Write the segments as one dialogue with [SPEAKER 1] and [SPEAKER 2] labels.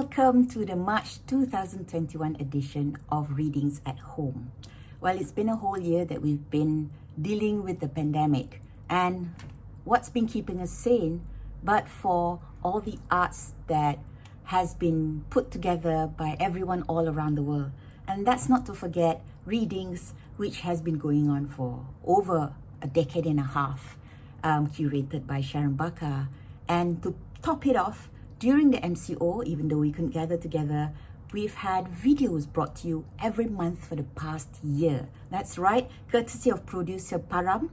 [SPEAKER 1] Welcome to the March 2021 edition of Readings at Home. Well, it's been a whole year that we've been dealing with the pandemic, and what's been keeping us sane but for all the arts that has been put together by everyone all around the world. And that's not to forget readings, which has been going on for over a decade and a half, curated by Sharon Bakar. And to top it off, during the MCO, even though we couldn't gather together, we've had videos brought to you every month for the past year. That's right, courtesy of producer Param.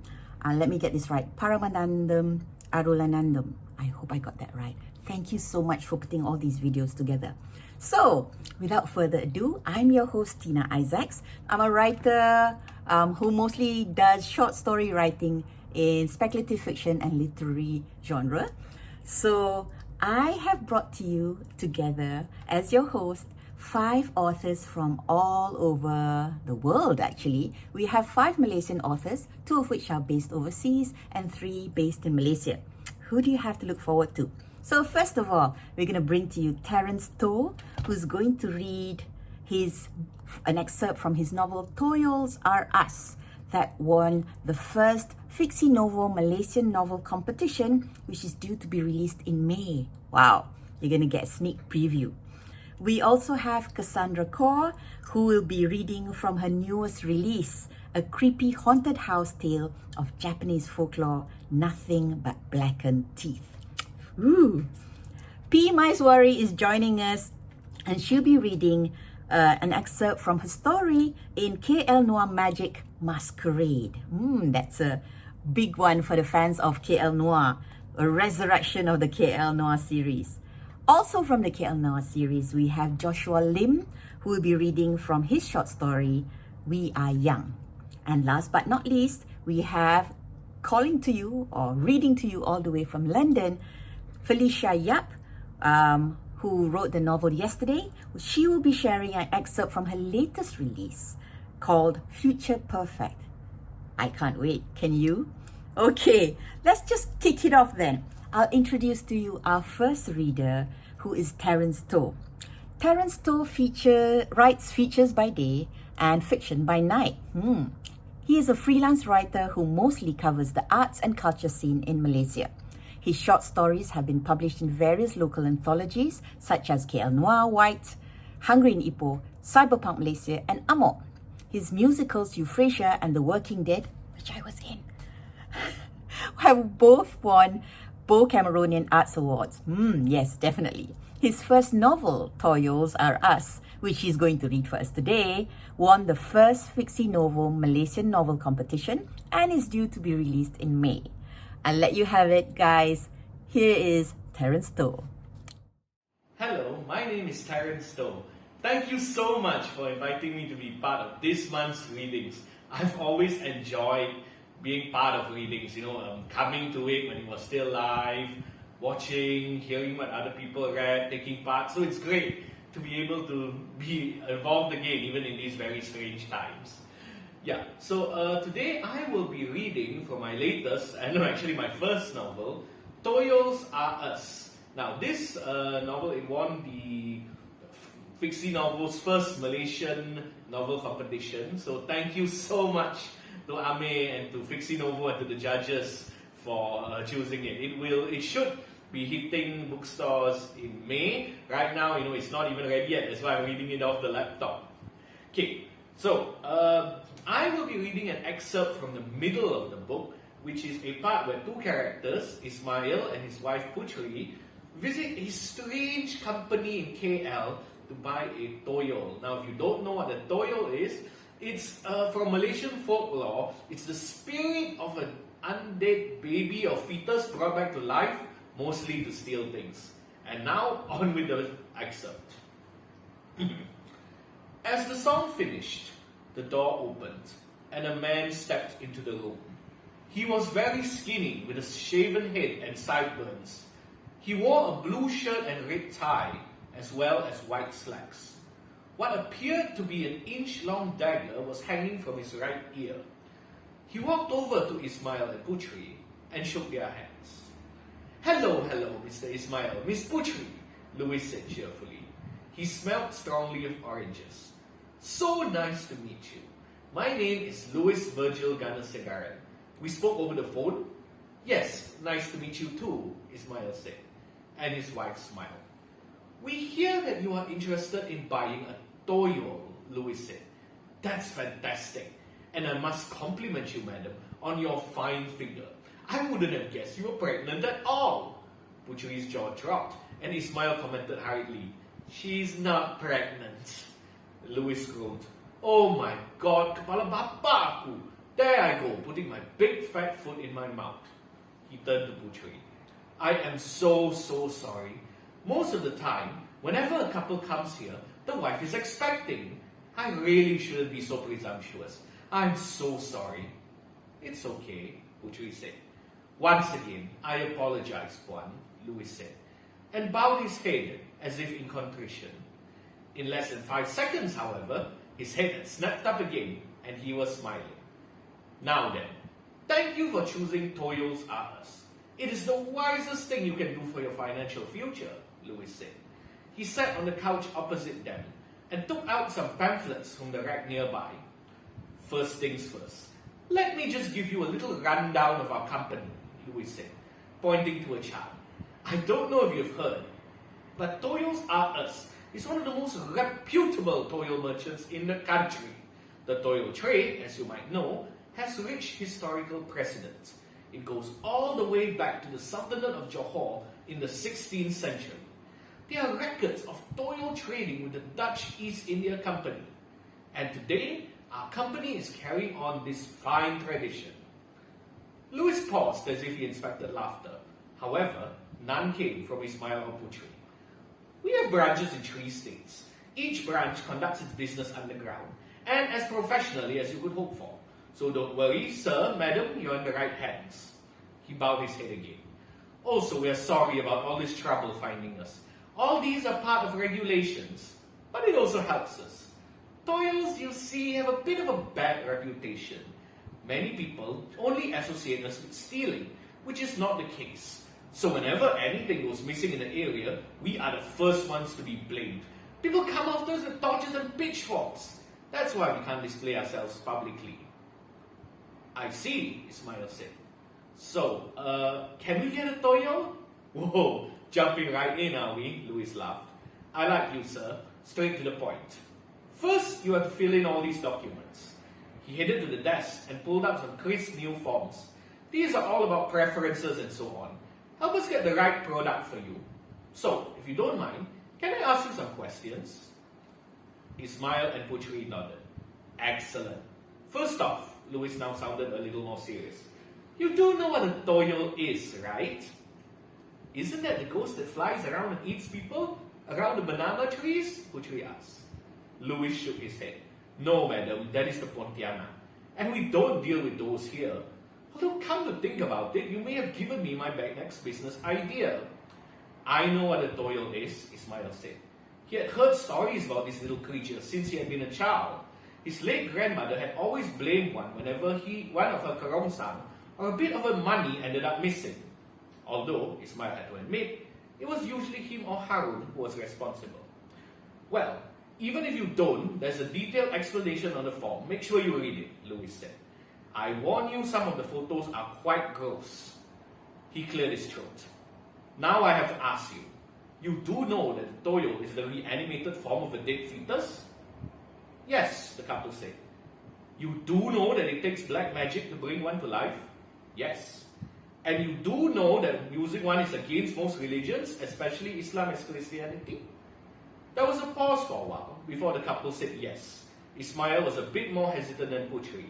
[SPEAKER 1] Let me get this right, Paramanandam Arulanandam. I hope I got that right. Thank you so much for putting all these videos together. So, without further ado, I'm your host, Tina Isaacs. I'm a writer who mostly does short story writing in speculative fiction and literary genre. So, I have brought to you together as your host 5 authors from all over the world actually. We have 5 Malaysian authors, 2 of which are based overseas and 3 based in Malaysia. Who do you have to look forward to? So first of all, we're going to bring to you Terence Toe, who's going to read an excerpt from his novel Toyals Are Us, that won the first Fiksi Novo Malaysian Novel Competition, which is due to be released in May. Wow, you're going to get a sneak preview. We also have Cassandra Cole, who will be reading from her newest release, a creepy haunted house tale of Japanese folklore, Nothing But Blackened Teeth. Ooh. P. Maiswari is joining us, and she'll be reading an excerpt from her story in KL Noir Magic Masquerade. That's a big one for the fans of KL Noir, a resurrection of the KL Noir series. Also from the KL Noir series, we have Joshua Lim, who will be reading from his short story, We Are Young. And last but not least, we have calling to you or reading to you all the way from London, Felicia Yap, who wrote the novel Yesterday. She will be sharing an excerpt from her latest release called Future Perfect. I can't wait. Can you? Okay, let's just kick it off then. I'll introduce to you our first reader, who is Terence Toe. Terence Toe writes features by day and fiction by night. He is a freelance writer who mostly covers the arts and culture scene in Malaysia. His short stories have been published in various local anthologies such as KL Noir White, Hungry in Ipoh, Cyberpunk Malaysia, and Amok. His musicals Euphrasia and The Working Dead, which I was in, have both won Bo Cameronian Arts Awards. Yes, definitely. His first novel, Toyals Are Us, which he's going to read for us today, won the first Fiksi Novo Malaysian Novel Competition and is due to be released in May. I'll let you have it, guys. Here is Terence Toe.
[SPEAKER 2] Hello, my name is Terence Toe. Thank you so much for inviting me to be part of this month's readings. I've always enjoyed being part of readings, coming to it when it was still live, watching, hearing what other people read, taking part. So it's great to be able to be involved again, even in these very strange times. So today I will be reading from my latest, and actually my first novel, Toyals Are Us. Now this novel, it won the Fiksi Novel's first Malaysian novel competition. So thank you so much to Ame and to Fiksi Novo and to the judges for choosing it. It should be hitting bookstores in May. Right now, it's not even ready yet. That's why I'm reading it off the laptop. Okay, so I will be reading an excerpt from the middle of the book, which is a part where 2 characters, Ismail and his wife Putri, visit a strange company in KL to buy a toyol. Now, if you don't know what a toyol is, it's from Malaysian folklore. It's the spirit of an undead baby or fetus brought back to life, mostly to steal things. And now, on with the excerpt. As the song finished, the door opened, and a man stepped into the room. He was very skinny, with a shaven head and sideburns. He wore a blue shirt and red tie, as well as white slacks. What appeared to be an inch-long dagger was hanging from his right ear. He walked over to Ismail and Putri and shook their hands. Hello, Mr. Ismail, Miss Putri, Louis said cheerfully. He smelled strongly of oranges. So nice to meet you. My name is Louis Virgil Ganasagaran. We spoke over the phone? Yes, nice to meet you too, Ismail said. And his wife smiled. We hear that you are interested in buying a toyo, Louis said. That's fantastic. And I must compliment you, madam, on your fine figure. I wouldn't have guessed you were pregnant at all. Putri's jaw dropped, and Ismail commented hurriedly, She's not pregnant. Louis groaned. Oh my God, kepala bapa aku. There I go, putting my big fat foot in my mouth. He turned to Putri. I am so sorry. Most of the time, whenever a couple comes here, the wife is expecting. I really shouldn't be so presumptuous. I'm so sorry. It's okay, Putri said. Once again, I apologize, Puan, Louis said, and bowed his head as if in contrition. In less than 5 seconds, however, his head had snapped up again, and he was smiling. Now then, thank you for choosing Toyo's R Us. It is the wisest thing you can do for your financial future, Louis said. He sat on the couch opposite them and took out some pamphlets from the rack nearby. First things first, let me just give you a little rundown of our company, Louis said, pointing to a chart. I don't know if you've heard, but Toyo's R Us is one of the most reputable toyo merchants in the country. The toyo trade, as you might know, has rich historical precedents. It goes all the way back to the Sultanate of Johor in the 16th century. There are records of toyo trading with the Dutch East India Company. And today, our company is carrying on this fine tradition. Louis paused as if he inspected laughter. However, none came from Ismail or Putri. We have branches in 3 states. Each branch conducts its business underground and as professionally as you could hope for. So don't worry, sir, madam, you're in the right hands. He bowed his head again. Also, we are sorry about all this trouble finding us. All these are part of regulations, but it also helps us. Toyos, you see, have a bit of a bad reputation. Many people only associate us with stealing, which is not the case. So whenever anything goes missing in the area, we are the first ones to be blamed. People come after us with torches and pitchforks. That's why we can't display ourselves publicly. I see, Ismail said. So, can we get a toyo? Whoa, jumping right in, are we? Louis laughed. I like you, sir. Straight to the point. First, you have to fill in all these documents. He headed to the desk and pulled out some crisp new forms. These are all about preferences and so on. Help us get the right product for you. So, if you don't mind, can I ask you some questions? Ismail and Putri nodded. Excellent. First off, Louis now sounded a little more serious. You do know what a toyo is, right? Isn't that the ghost that flies around and eats people? Around the banana trees? Putri asked. Louis shook his head. No, madam, that is the Pontiana. And we don't deal with those here. Although, come to think about it, you may have given me my next business idea. I know what a toyo is, Ismail said. He had heard stories about this little creature since he had been a child. His late grandmother had always blamed one whenever one of her karongsang or a bit of her money ended up missing. Although, Ismail had to admit, it was usually him or Harun who was responsible. Well, even if you don't, there's a detailed explanation on the form. Make sure you read it, Louis said. I warn you, some of the photos are quite gross. He cleared his throat. Now I have to ask you, you do know that the toyo is the reanimated form of a dead fetus? Yes, the couple said. You do know that it takes black magic to bring one to life? Yes. And you do know that using one is against most religions, especially Islam and Christianity? There was a pause for a while before the couple said yes. Ismail was a bit more hesitant than Putri.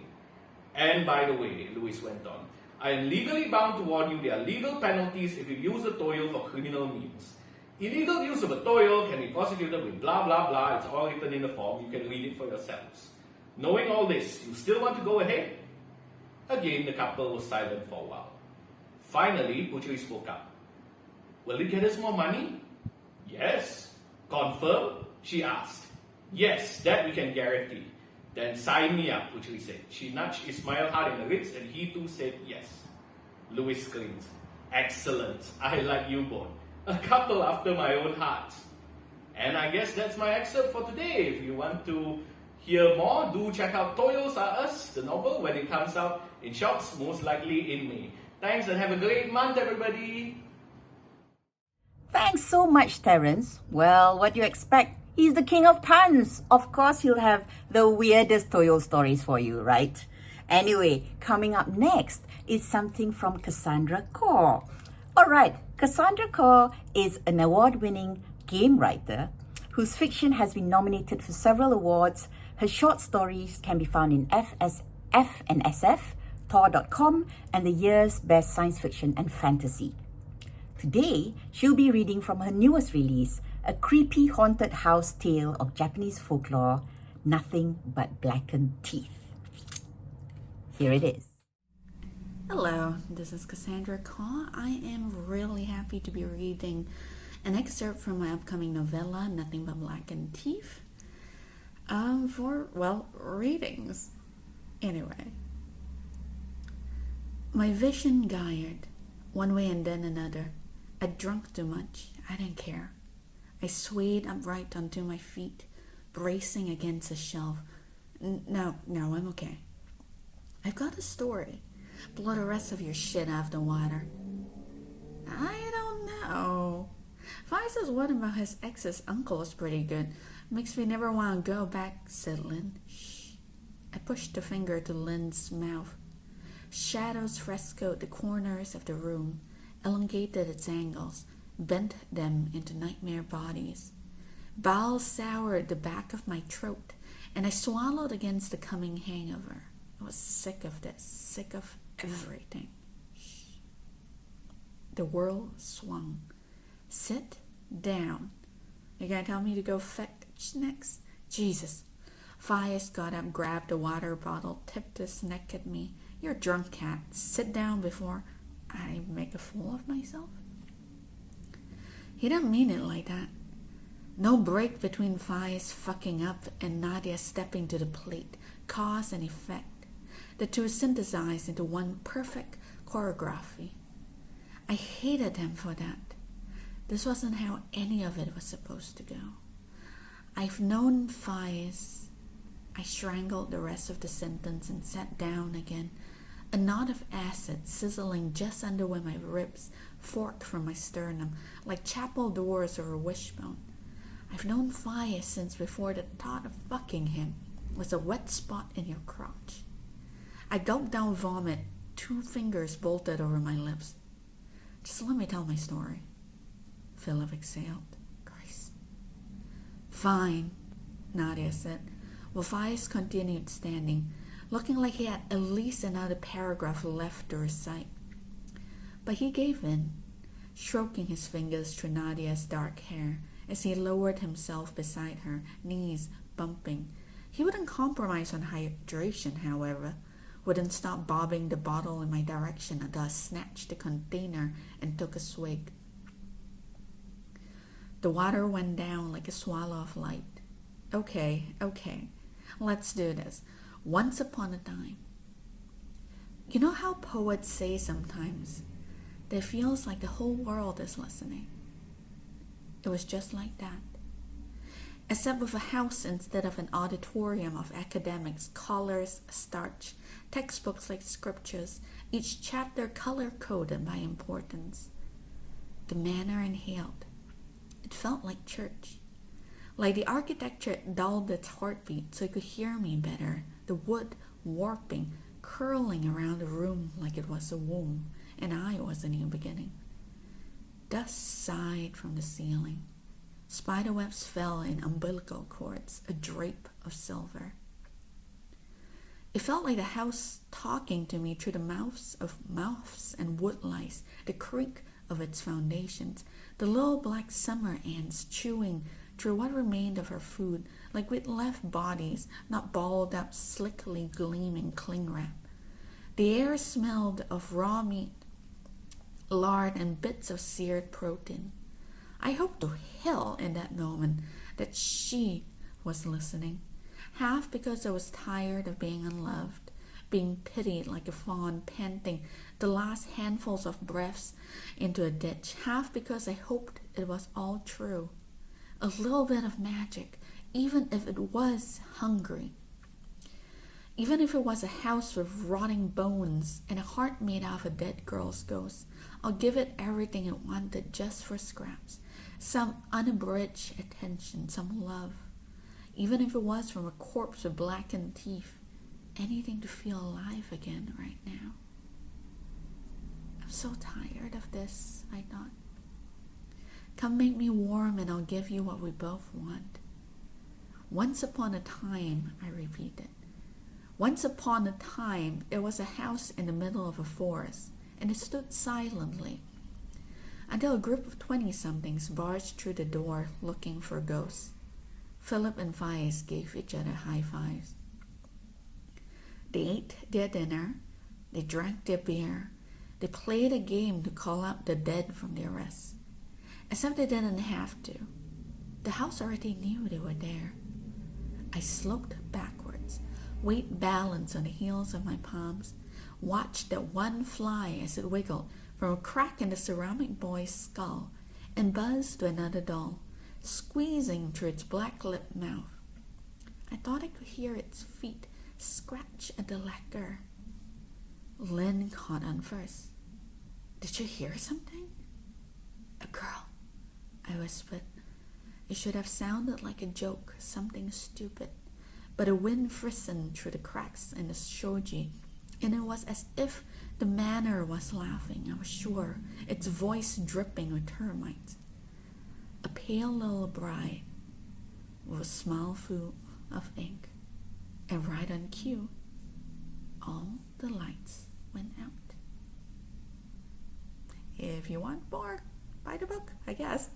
[SPEAKER 2] And by the way, Louis went on, I am legally bound to warn you there are legal penalties if you use a toyo for criminal means. Illegal use of a toyo can be prosecuted with blah blah blah. It's all written in the form. You can read it for yourselves. Knowing all this, you still want to go ahead? Again, the couple was silent for a while. Finally, Putri spoke up. Will it get us more money? Yes. Confirm? She asked. Yes, that we can guarantee. Then sign me up, Putri said. She nudged Ismail hard in the ribs and he too said yes. Louis screamed. Excellent. I like you both. A couple after my own heart. And I guess that's my excerpt for today. If you want to hear more, do check out Toyos Are Us, the novel, when it comes out in shops, most likely in May. Thanks and have a great month, everybody!
[SPEAKER 1] Thanks so much, Terence. Well, what do you expect? He's the king of puns. Of course, he'll have the weirdest Toyo stories for you, right? Anyway, coming up next is something from Cassandra Cole. Alright, Cassandra Cole is an award-winning game writer whose fiction has been nominated for several awards. Her short stories can be found in FNSF, Tor.com, and the year's best science fiction and fantasy. Today, she'll be reading from her newest release, a creepy haunted house tale of Japanese folklore, Nothing But Blackened Teeth. Here it is.
[SPEAKER 3] Hello, this is Cassandra Cole. I am really happy to be reading an excerpt from my upcoming novella, Nothing But Blackened Teeth, readings. Anyway, my vision gyred, one way and then another. I drunk too much. I didn't care. I swayed upright onto my feet, bracing against a shelf. No, I'm okay. I've got a story. Blow the rest of your shit out of the water. I don't know. Vi says one about his ex's uncle is pretty good. Makes me never want to go back, said Lynn. Shh. I pushed a finger to Lynn's mouth. Shadows frescoed the corners of the room, elongated its angles, bent them into nightmare bodies. Bowels soured the back of my throat, and I swallowed against the coming hangover. I was sick of this, sick of everything. Shh. The world swung. Sit down. You gonna tell me to go fetch next? Jesus. Fias got up, grabbed a water bottle, tipped his neck at me. You're a drunk cat. Sit down before I make a fool of myself. He didn't mean it like that. No break between Fias fucking up and Nadia stepping to the plate. Cause and effect. The two synthesized into one perfect choreography. I hated him for that. This wasn't how any of it was supposed to go. I've known Fias. I strangled the rest of the sentence and sat down again. A knot of acid sizzling just under where my ribs forked from my sternum, like chapel doors or a wishbone. I've known Fias since before the thought of fucking him was a wet spot in your crotch. I gulped down vomit, 2 fingers bolted over my lips. Just let me tell my story. Philip exhaled. Christ. Fine, Nadia said, while Fias continued standing, looking like he had at least another paragraph left to recite. But he gave in, stroking his fingers through Nadia's dark hair as he lowered himself beside her, knees bumping. He wouldn't compromise on hydration, however, wouldn't stop bobbing the bottle in my direction until I snatched the container and took a swig. The water went down like a swallow of light. Okay, let's do this. Once upon a time. You know how poets say sometimes that it feels like the whole world is listening? It was just like that. Except with a house instead of an auditorium of academics, collars, starch, textbooks like scriptures, each chapter color-coded by importance. The manor inhaled. It felt like church. Like the architecture dulled its heartbeat so it could hear me better, the wood warping, curling around the room like it was a womb, and I was a new beginning. Dust sighed from the ceiling. Spiderwebs fell in umbilical cords, a drape of silver. It felt like the house talking to me through the mouths of moths and woodlice, the creak of its foundations, the little black summer ants chewing through what remained of her food, like we'd left bodies, not balled up, slickly gleaming cling wrap. The air smelled of raw meat, lard, and bits of seared protein. I hoped to hell in that moment that she was listening, half because I was tired of being unloved, being pitied like a fawn panting the last handfuls of breaths into a ditch, half because I hoped it was all true. a little bit of magic, even if it was hungry. Even if it was a house with rotting bones and a heart made out of a dead girl's ghost, I'll give it everything it wanted just for scraps. Some unabridged attention, some love. Even if it was from a corpse with blackened teeth. Anything to feel alive again right now. I'm so tired of this, I thought. Come make me warm and I'll give you what we both want. Once upon a time, I repeated. Once upon a time, there was a house in the middle of a forest, and it stood silently until a group of 20-somethings barged through the door looking for ghosts. Philip and Vice gave each other high fives. They ate their dinner, they drank their beer, they played a game to call out the dead from their rest. Except they didn't have to. The house already knew they were there. I sloped backwards, weight balanced on the heels of my palms, watched that one fly as it wiggled from a crack in the ceramic boy's skull and buzzed to another doll, squeezing through its black-lipped mouth. I thought I could hear its feet scratch at the lacquer. Lynn caught on first. Did you hear something? A girl, I whispered. It should have sounded like a joke, something stupid. But a wind frisked through the cracks in the shoji, and it was as if the manor was laughing, I was sure, its voice dripping with termites. A pale little bride with a smile full of ink, and right on cue, all the lights went out. If you want more, buy the book, I guess.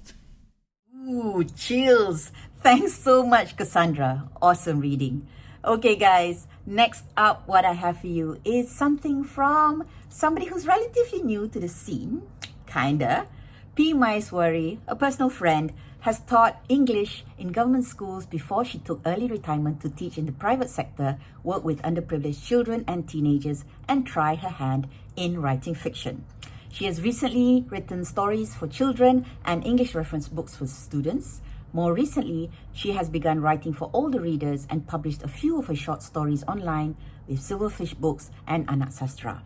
[SPEAKER 1] Ooh, chills. Thanks so much, Cassandra. Awesome reading. Okay, guys, next up, what I have for you is something from somebody who's relatively new to the scene, kinda. P. Maiswari, a personal friend, has taught English in government schools before she took early retirement to teach in the private sector, work with underprivileged children and teenagers, and try her hand in writing fiction. She has recently written stories for children and English reference books for students. More recently, she has begun writing for older readers and published a few of her short stories online with Silverfish Books and Anak Sastra.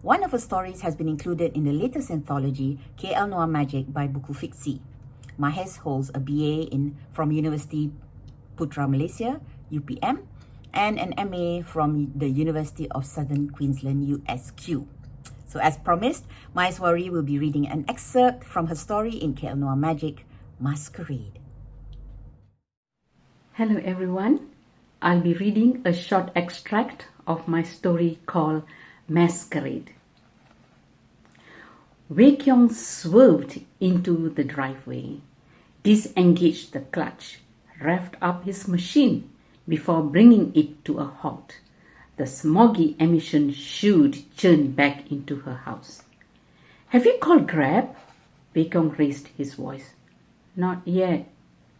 [SPEAKER 1] One of her stories has been included in the latest anthology, KL Noir Magic by Buku Fiksi. Mahes holds a BA from University Putra Malaysia, UPM, and an MA from the University of Southern Queensland, USQ. So as promised, Maiswari will be reading an excerpt from her story in KL Noir Magic, Masquerade.
[SPEAKER 4] Hello everyone, I'll be reading a short extract of my story called Masquerade. Wei Kiong swerved into the driveway, disengaged the clutch, revved up his machine before bringing it to a halt. The smoggy emission chute churned back into her house. Have you called Grab? Wei Kiong raised his voice. Not yet.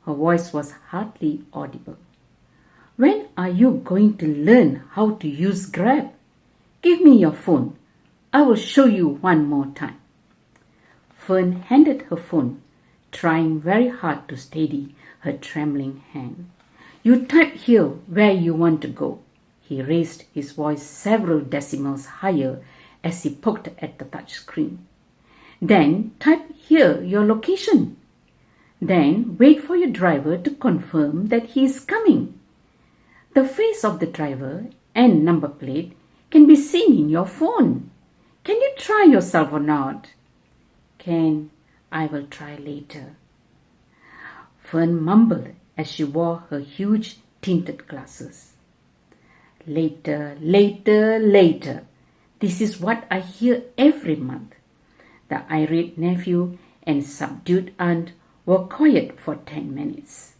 [SPEAKER 4] Her voice was hardly audible. When are you going to learn how to use Grab? Give me your phone. I will show you one more time. Fern handed her phone, trying very hard to steady her trembling hand. You type here where you want to go. He raised his voice several decimals higher as he poked at the touch screen. Then type here your location. Then wait for your driver to confirm that he is coming. The face of the driver and number plate can be seen in your phone. Can you try yourself or not? Can. I will try later. Fern mumbled as she wore her huge tinted glasses. Later, later, later. This is what I hear every month. The irate nephew and subdued aunt were quiet for 10 minutes.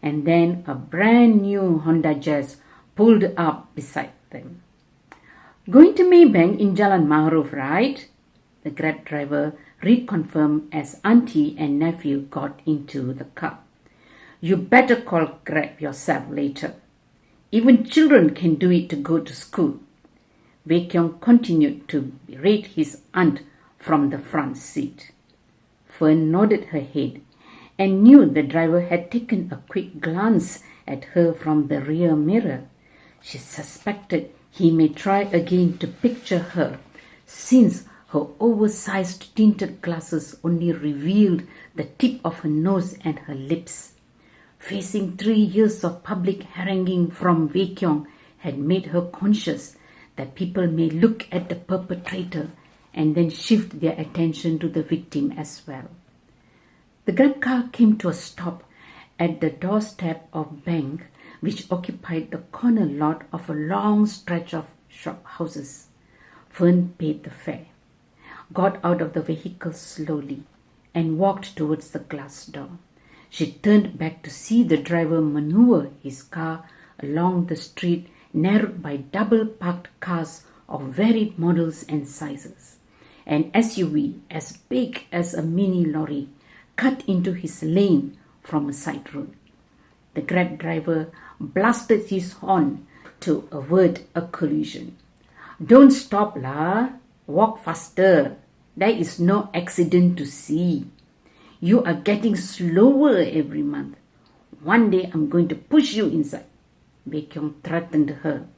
[SPEAKER 4] And then a brand new Honda Jazz pulled up beside them. Going to Maybank in Jalan Ma'ruf, right? The Grab driver reconfirmed as auntie and nephew got into the car. You better call Grab yourself later. Even children can do it to go to school. Wei Kiong continued to berate his aunt from the front seat. Fern nodded her head and knew the driver had taken a quick glance at her from the rear mirror. She suspected he may try again to picture her, since her oversized tinted glasses only revealed the tip of her nose and her lips. Facing 3 years of public haranguing from Wei Kiong had made her conscious that people may look at the perpetrator and then shift their attention to the victim as well. The Grab car came to a stop at the doorstep of bank, which occupied the corner lot of a long stretch of shop houses. Fern paid the fare, got out of the vehicle slowly, and walked towards the glass door. She turned back to see the driver maneuver his car along the street narrowed by double-parked cars of varied models and sizes. An SUV as big as a mini lorry cut into his lane from a side road. The Grab driver blasted his horn to avert a collision. "Don't stop lah, walk faster. There is no accident to see. You are getting slower every month. One day I'm going to push you inside," Wei Kiong threatened her.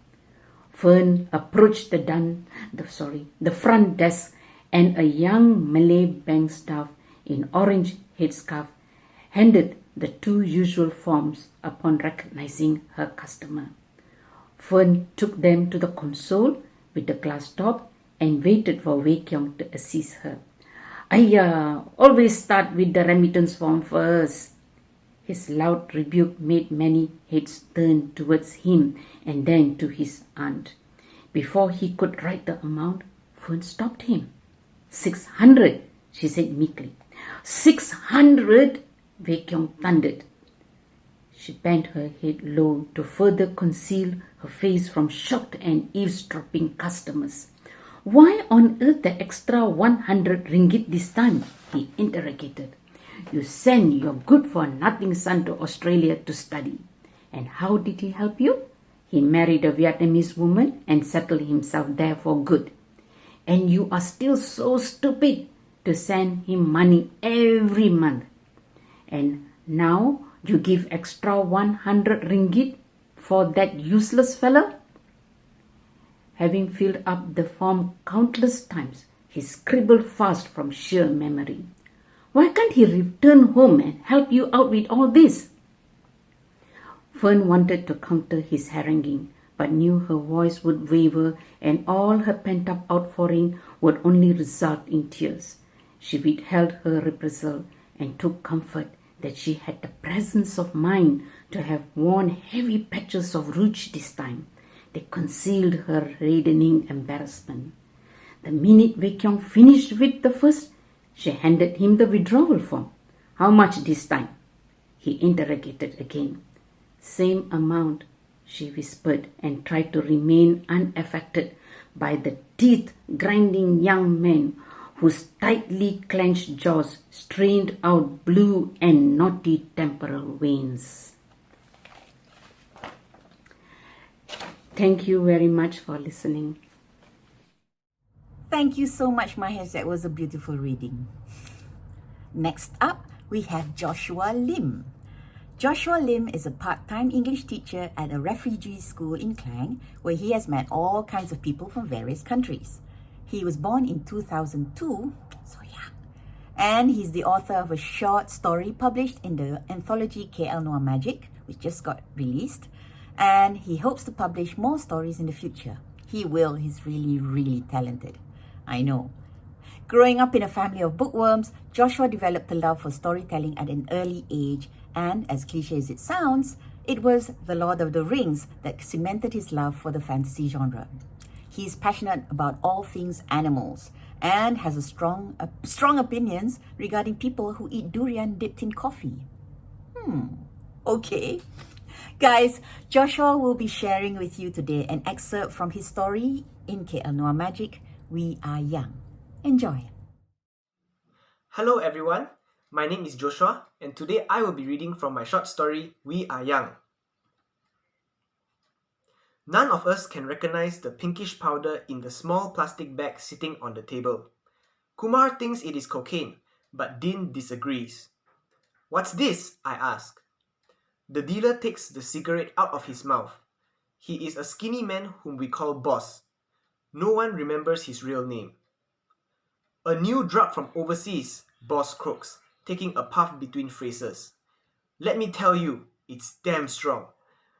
[SPEAKER 4] Fern approached the front desk, and a young Malay bank staff in orange headscarf handed the 2 usual forms upon recognizing her customer. Fern took them to the console with the glass top and waited for Wei Kiong to assist her. "Ayya, always start with the remittance form first." His loud rebuke made many heads turn towards him and then to his aunt. Before he could write the amount, Fern stopped him. 600, she said meekly. 600, Wei Kiong thundered. She bent her head low to further conceal her face from shocked and eavesdropping customers. "Why on earth the extra 100 ringgit this time?" he interrogated. "You sent your good-for-nothing son to Australia to study. And how did he help you? He married a Vietnamese woman and settled himself there for good. And you are still so stupid to send him money every month. And now you give extra 100 ringgit for that useless fellow?" Having filled up the form countless times, he scribbled fast from sheer memory. "Why can't he return home and help you out with all this?" Fern wanted to counter his haranguing, but knew her voice would waver and all her pent-up outpouring would only result in tears. She withheld her reprisal and took comfort that she had the presence of mind to have worn heavy patches of rouge this time. They concealed her reddening embarrassment. The minute Wei Kiong finished with the first, she handed him the withdrawal form. "How much this time?" he interrogated again. "Same amount," she whispered, and tried to remain unaffected by the teeth-grinding young man whose tightly clenched jaws strained out blue and naughty temporal veins. Thank you very much for listening.
[SPEAKER 1] Thank you so much, Mahesh. That was a beautiful reading. Next up, we have Joshua Lim. Joshua Lim is a part-time English teacher at a refugee school in Klang, where he has met all kinds of people from various countries. He was born in 2002, so young, and he's the author of a short story published in the anthology KL Noir Magic, which just got released, and he hopes to publish more stories in the future. He will. He's really, really talented. I know. Growing up in a family of bookworms, Joshua developed a love for storytelling at an early age, and as cliche as it sounds, it was The Lord of the Rings that cemented his love for the fantasy genre. He is passionate about all things animals and has strong opinions regarding people who eat durian dipped in coffee. Okay. Guys, Joshua will be sharing with you today an excerpt from his story in KL Noir Magic, We Are Young. Enjoy.
[SPEAKER 5] Hello everyone, my name is Joshua, and today I will be reading from my short story, We Are Young. None of us can recognize the pinkish powder in the small plastic bag sitting on the table. Kumar thinks it is cocaine, but Din disagrees. "What's this?" I ask. The dealer takes the cigarette out of his mouth. He is a skinny man whom we call Boss. No one remembers his real name. "A new drug from overseas," Boss croaks, taking a puff between phrases. "Let me tell you, it's damn strong.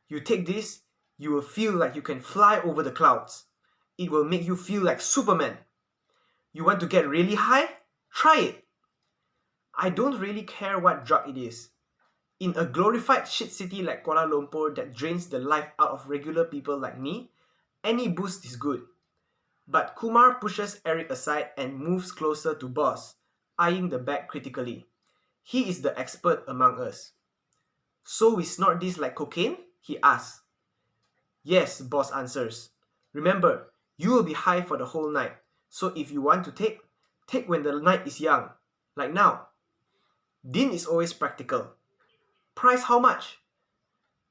[SPEAKER 5] You take this, you will feel like you can fly over the clouds. It will make you feel like Superman. You want to get really high? Try it." I don't really care what drug it is. In a glorified shit city like Kuala Lumpur that drains the life out of regular people like me, any boost is good. But Kumar pushes Eric aside and moves closer to Boss, eyeing the bag critically. He is the expert among us. "So we snort this like cocaine?" he asks. "Yes," Boss answers. "Remember, you will be high for the whole night, so if you want to take when the night is young, like now." Din is always practical. "Price how much?"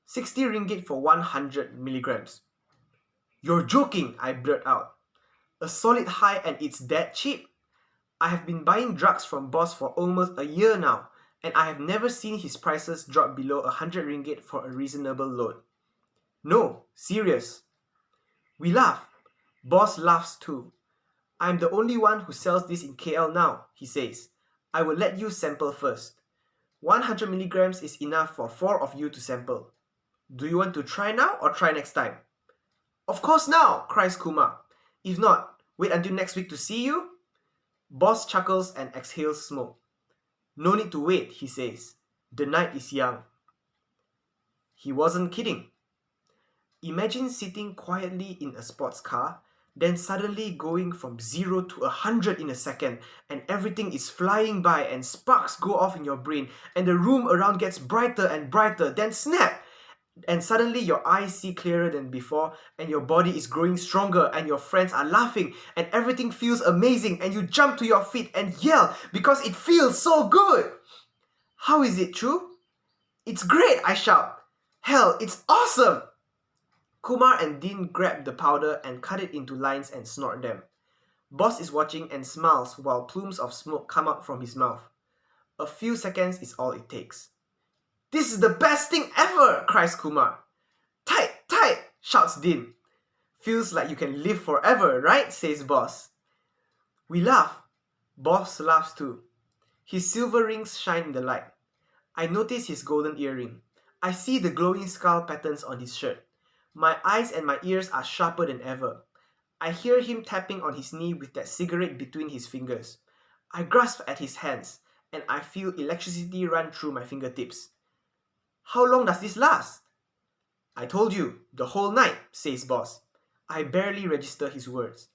[SPEAKER 5] 60 ringgit for 100 milligrams. "You're joking," I blurt out. "A solid high and it's that cheap?" I have been buying drugs from Boss for almost a year now, and I have never seen his prices drop below 100 ringgit for a reasonable load. "No, serious." We laugh. Boss laughs too. "I'm the only one who sells this in KL now," he says. "I will let you sample first. 100 milligrams is enough for 4 of you to sample. Do you want to try now or try next time?" "Of course now," cries Kumar. "If not, wait until next week to see you?" Boss chuckles and exhales smoke. "No need to wait," he says. "The night is young." He wasn't kidding. Imagine sitting quietly in a sports car, then suddenly going from 0 to 100 in a second, and everything is flying by and sparks go off in your brain, and the room around gets brighter and brighter, then snap! And suddenly your eyes see clearer than before, and your body is growing stronger, and your friends are laughing, and everything feels amazing, and you jump to your feet and yell because it feels so good. How is it true? "It's great," I shout. "Hell, it's awesome!" Kumar and Dean grab the powder and cut it into lines and snort them. Boss is watching and smiles while plumes of smoke come out from his mouth. A few seconds is all it takes. "This is the best thing ever!" cries Kumar. "Tight, tight!" shouts Dean. "Feels like you can live forever, right?" says Boss. We laugh. Boss laughs too. His silver rings shine in the light. I notice his golden earring. I see the glowing skull patterns on his shirt. My eyes and my ears are sharper than ever. I hear him tapping on his knee with that cigarette between his fingers. I grasp at his hands, and I feel electricity run through my fingertips. "How long does this last?" "I told you, the whole night," says Boss. I barely register his words.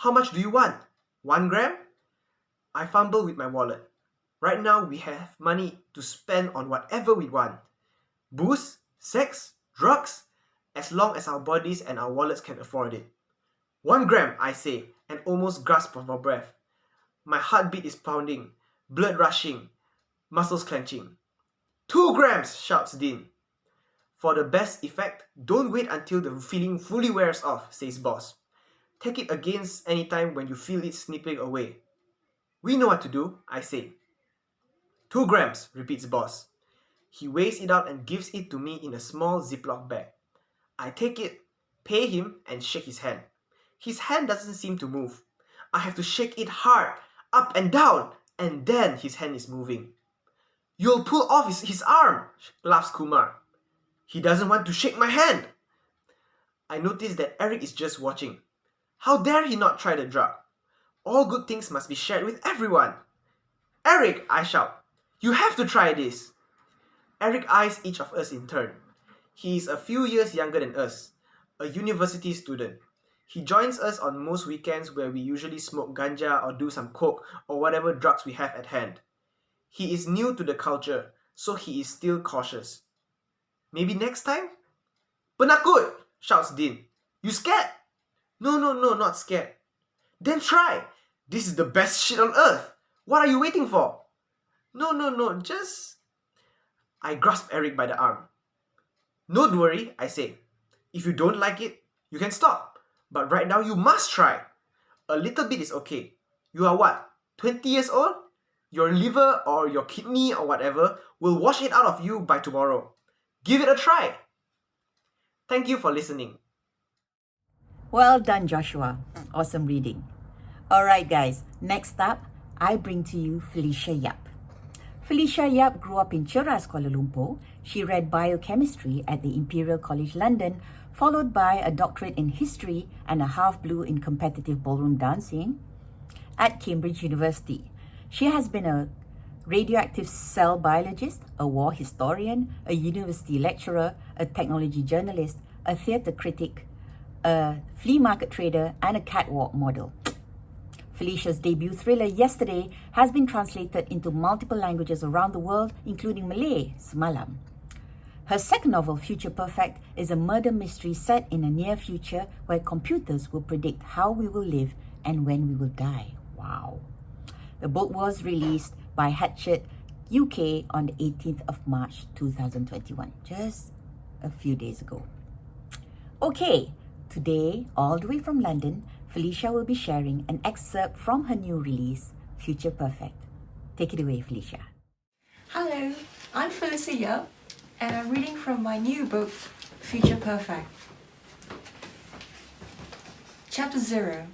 [SPEAKER 5] "How much do you want? 1 gram? I fumble with my wallet. Right now we have money to spend on whatever we want. Booze, sex, drugs, as long as our bodies and our wallets can afford it. 1 gram, I say, and almost gasp for breath. My heartbeat is pounding, blood rushing, muscles clenching. 2 grams, shouts Dean. For the best effect, don't wait until the feeling fully wears off, says Boss. Take it against any time when you feel it snipping away. We know what to do, I say. 2 grams, repeats Boss. He weighs it out and gives it to me in a small Ziploc bag. I take it, pay him, and shake his hand. His hand doesn't seem to move. I have to shake it hard, up and down, and then his hand is moving. You'll pull off his arm, laughs Kumar. He doesn't want to shake my hand. I notice that Eric is just watching. How dare he not try the drug? All good things must be shared with everyone. Eric, I shout, you have to try this. Eric eyes each of us in turn. He is a few years younger than us, a university student. He joins us on most weekends where we usually smoke ganja or do some coke or whatever drugs we have at hand. He is new to the culture, so he is still cautious. Maybe next time? Penakut, shouts Dean. You scared? No, not scared. Then try. This is the best shit on earth. What are you waiting for? No, just... I grasp Eric by the arm. Don't worry, I say. If you don't like it, you can stop. But right now you must try. A little bit is okay. You are what, 20 years old? Your liver or your kidney or whatever will wash it out of you by tomorrow. Give it a try. Thank you for listening.
[SPEAKER 1] Well done, Joshua. Awesome reading. All right, guys. Next up, I bring to you Felicia Yap. Felicia Yap grew up in Cheras, Kuala Lumpur. She read biochemistry at the Imperial College London, followed by a doctorate in history and a half blue in competitive ballroom dancing at Cambridge University. She has been a radioactive cell biologist, a war historian, a university lecturer, a technology journalist, a theatre critic, a flea market trader, and a catwalk model. Felicia's debut thriller, Yesterday, has been translated into multiple languages around the world, including Malay, Semalam. Her second novel, Future Perfect, is a murder mystery set in a near future where computers will predict how we will live and when we will die. Wow. The book was released by Hatchet UK on the 18th of March 2021, just a few days ago. Okay, today, all the way from London, Felicia will be sharing an excerpt from her new release, Future Perfect. Take it away, Felicia.
[SPEAKER 6] Hello, I'm Felicia Yap, and I'm reading from my new book, Future Perfect. Chapter 0,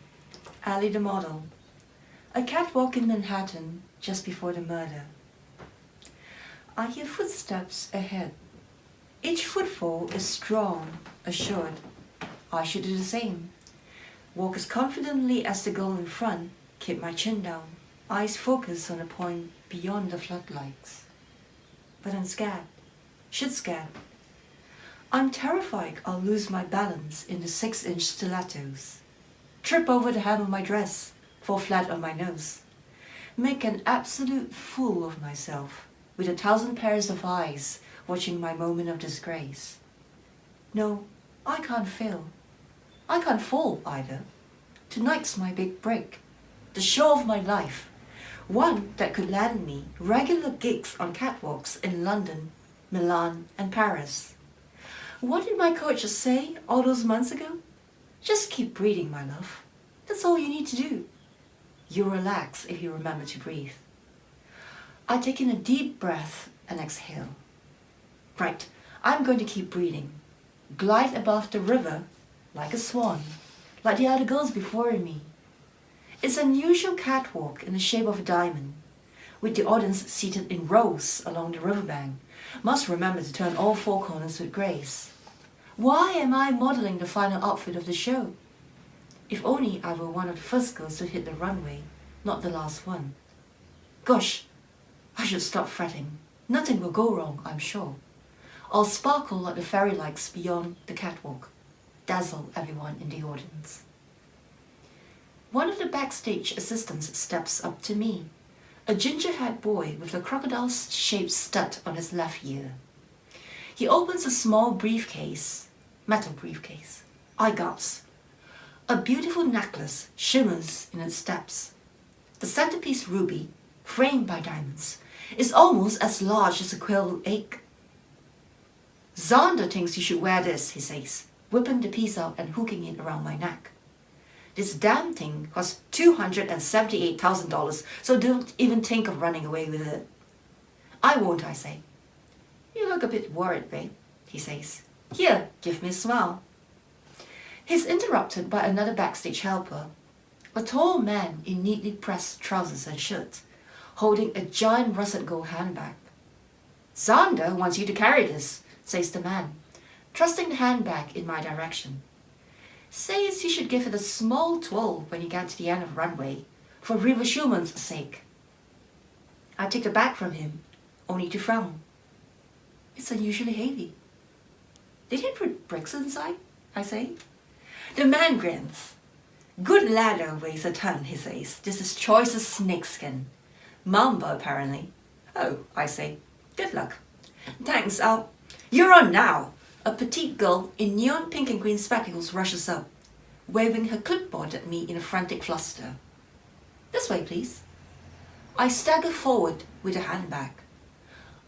[SPEAKER 6] Ali the Model. A catwalk in Manhattan just before the murder. I hear footsteps ahead. Each footfall is strong, assured. I should do the same. Walk as confidently as the girl in front, keep my chin down, eyes focused on a point beyond the floodlights. But I'm scared. Shit scared. I'm terrified I'll lose my balance in the 6-inch stilettos. Trip over the hem of my dress, fall flat on my nose. Make an absolute fool of myself, with 1,000 pairs of eyes watching my moment of disgrace. No, I can't fail. I can't fall either. Tonight's my big break, the show of my life, one that could land me regular gigs on catwalks in London, Milan, and Paris. What did my coach say all those months ago? Just keep breathing, my love. That's all you need to do. You'll relax if you remember to breathe. I take in a deep breath and exhale. Right, I'm going to keep breathing. Glide above the river like a swan, like the other girls before me. It's an unusual catwalk in the shape of a diamond, with the audience seated in rows along the riverbank. Must remember to turn all four corners with grace. Why am I modeling the final outfit of the show? If only I were one of the first girls to hit the runway, not the last one. Gosh, I should stop fretting. Nothing will go wrong, I'm sure. I'll sparkle like the fairy lights beyond the catwalk, dazzle everyone in the audience. One of the backstage assistants steps up to me, a ginger-haired boy with a crocodile-shaped stud on his left ear. He opens a small briefcase, metal briefcase. I gasp. A beautiful necklace shimmers in its depths. The centerpiece ruby, framed by diamonds, is almost as large as a quail egg. Xander thinks you should wear this, he says, whipping the piece out and hooking it around my neck. This damn thing costs $278,000, so don't even think of running away with it. I won't, I say. You look a bit worried, babe, he says. Here, give me a smile. He's interrupted by another backstage helper, a tall man in neatly pressed trousers and shirt, holding a giant russet gold handbag. Xander wants you to carry this, says the man, thrusting the handbag in my direction. Says you should give it a small twirl when you get to the end of the runway, for River Schumann's sake. I take the bag from him, only to frown. It's unusually heavy. Did he put bricks inside? I say. The man grins. Good ladder weighs a ton, he says. This is choicest snakeskin. Mamba, apparently. Oh, I say. Good luck. Thanks, You're on now. A petite girl in neon pink and green spectacles rushes up, waving her clipboard at me in a frantic fluster. This way, please. I stagger forward with a handbag.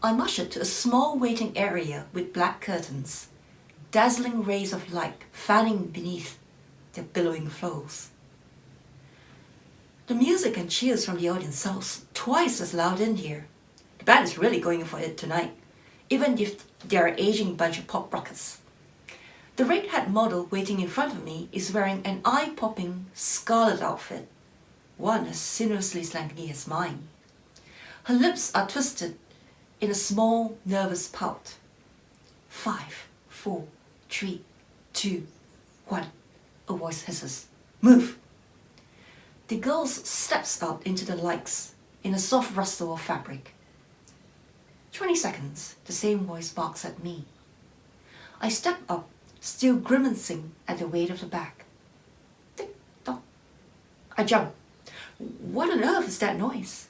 [SPEAKER 6] I'm ushered to a small waiting area with black curtains, dazzling rays of light fanning beneath their billowing flows. The music and cheers from the audience sounds twice as loud in here. The band is really going for it tonight, even if they're an aging bunch of pop rockers. The red-haired model waiting in front of me is wearing an eye-popping scarlet outfit, one as sinuously slangy as mine. Her lips are twisted in a small, nervous pout. 5, 4, 3, 2, 1, a voice hisses. Move! The girl steps out into the lights in a soft rustle of fabric. 20 seconds, the same voice barks at me. I step up, still grimacing at the weight of the bag. Tick-tock. I jump. What on earth is that noise?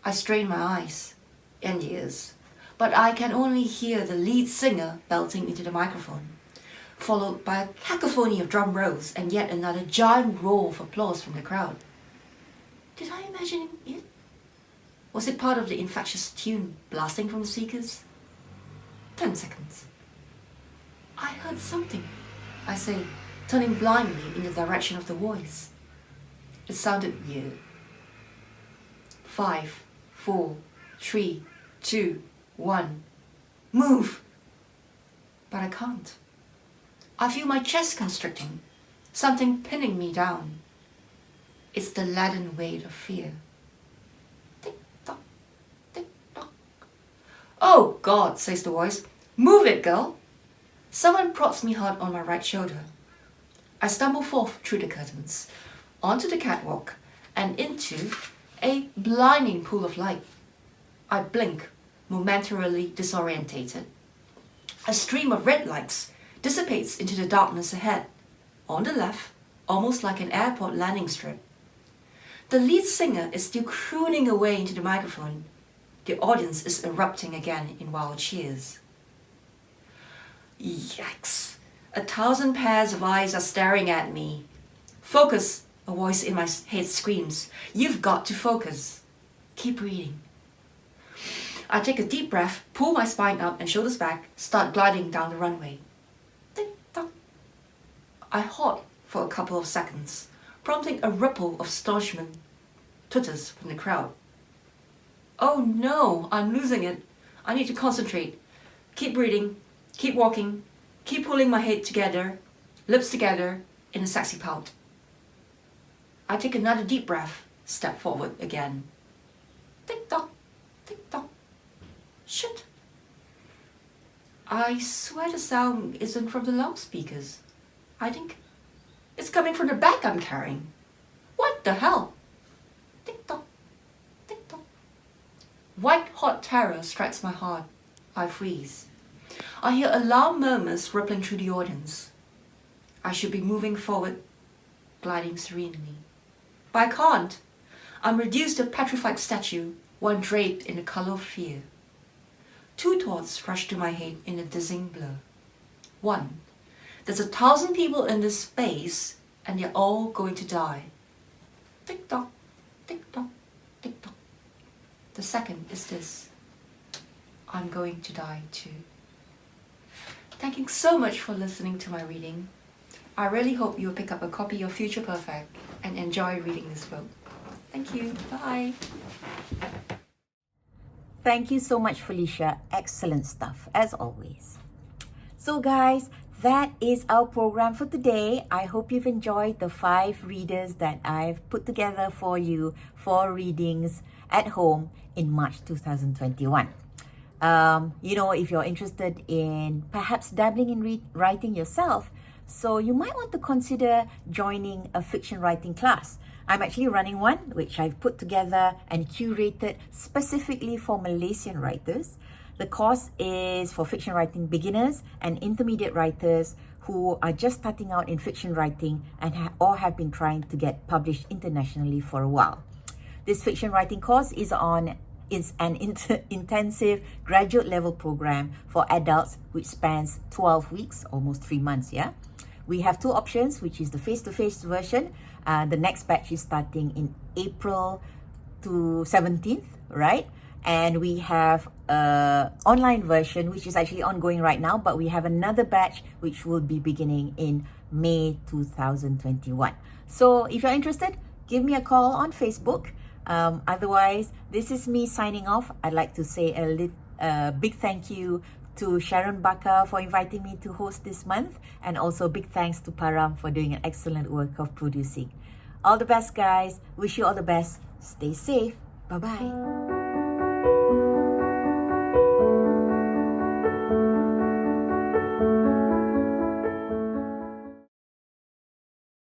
[SPEAKER 6] I strain my eyes and ears, but I can only hear the lead singer belting into the microphone, followed by a cacophony of drum rolls and yet another giant roar of applause from the crowd. Did I imagine it? Was it part of the infectious tune blasting from the speakers? 10 seconds. I heard something, I say, turning blindly in the direction of the voice. It sounded weird. 5, 4, 3, 2, 1. Move! But I can't. I feel my chest constricting, something pinning me down. It's the leaden weight of fear. Tick-tock, tick-tock. Oh, God, says the voice. Move it, girl! Someone prods me hard on my right shoulder. I stumble forth through the curtains, onto the catwalk, and into a blinding pool of light. I blink, momentarily disorientated. A stream of red lights dissipates into the darkness ahead. On the left, almost like an airport landing strip. The lead singer is still crooning away into the microphone. The audience is erupting again in wild cheers. Yikes! 1,000 pairs of eyes are staring at me. Focus! A voice in my head screams. You've got to focus. Keep reading. I take a deep breath, pull my spine up and shoulders back, start gliding down the runway. Tick-tock. I halt for a couple of seconds, prompting a ripple of astonishment twitters from the crowd. Oh no, I'm losing it. I need to concentrate. Keep breathing, keep walking, keep pulling my head together, lips together in a sexy pout. I take another deep breath, step forward again. Tick-tock, tick-tock. Shit. I swear the sound isn't from the loudspeakers. I think it's coming from the bag I'm carrying. What the hell? Tick-tock, tick-tock. White-hot terror strikes my heart. I freeze. I hear alarm murmurs rippling through the audience. I should be moving forward, gliding serenely. But I can't. I'm reduced to a petrified statue, one draped in the color of fear. Two thoughts rush to my head in a dizzying blur. One, there's 1,000 people in this space and they're all going to die. Tick-tock, tick-tock, tick-tock. The second is this. I'm going to die too. Thank you so much for listening to my reading. I really hope you'll pick up a copy of Future Perfect and enjoy reading this book. Thank you. Bye.
[SPEAKER 1] Thank you so much, Felicia. Excellent stuff, as always. So guys, that is our program for today. I hope you've enjoyed the 5 readers that I've put together for you for readings at home in March 2021. If you're interested in perhaps dabbling in writing yourself, so you might want to consider joining a fiction writing class. I'm actually running one, which I've put together and curated specifically for Malaysian writers. The course is for fiction writing beginners and intermediate writers who are just starting out in fiction writing and or have been trying to get published internationally for a while. This fiction writing course is an intensive graduate level program for adults which spans 12 weeks, almost 3 months, yeah? We have 2 options, which is the face-to-face version. The next batch is starting in April to 17th, right? And we have an online version, which is actually ongoing right now, but we have another batch which will be beginning in May 2021. So if you're interested, give me a call on Facebook. Otherwise, this is me signing off. I'd like to say a big thank you to Sharon Bakar for inviting me to host this month, and also big thanks to Param for doing an excellent work of producing. All the best, guys. Wish you all the best. Stay safe. Bye-bye.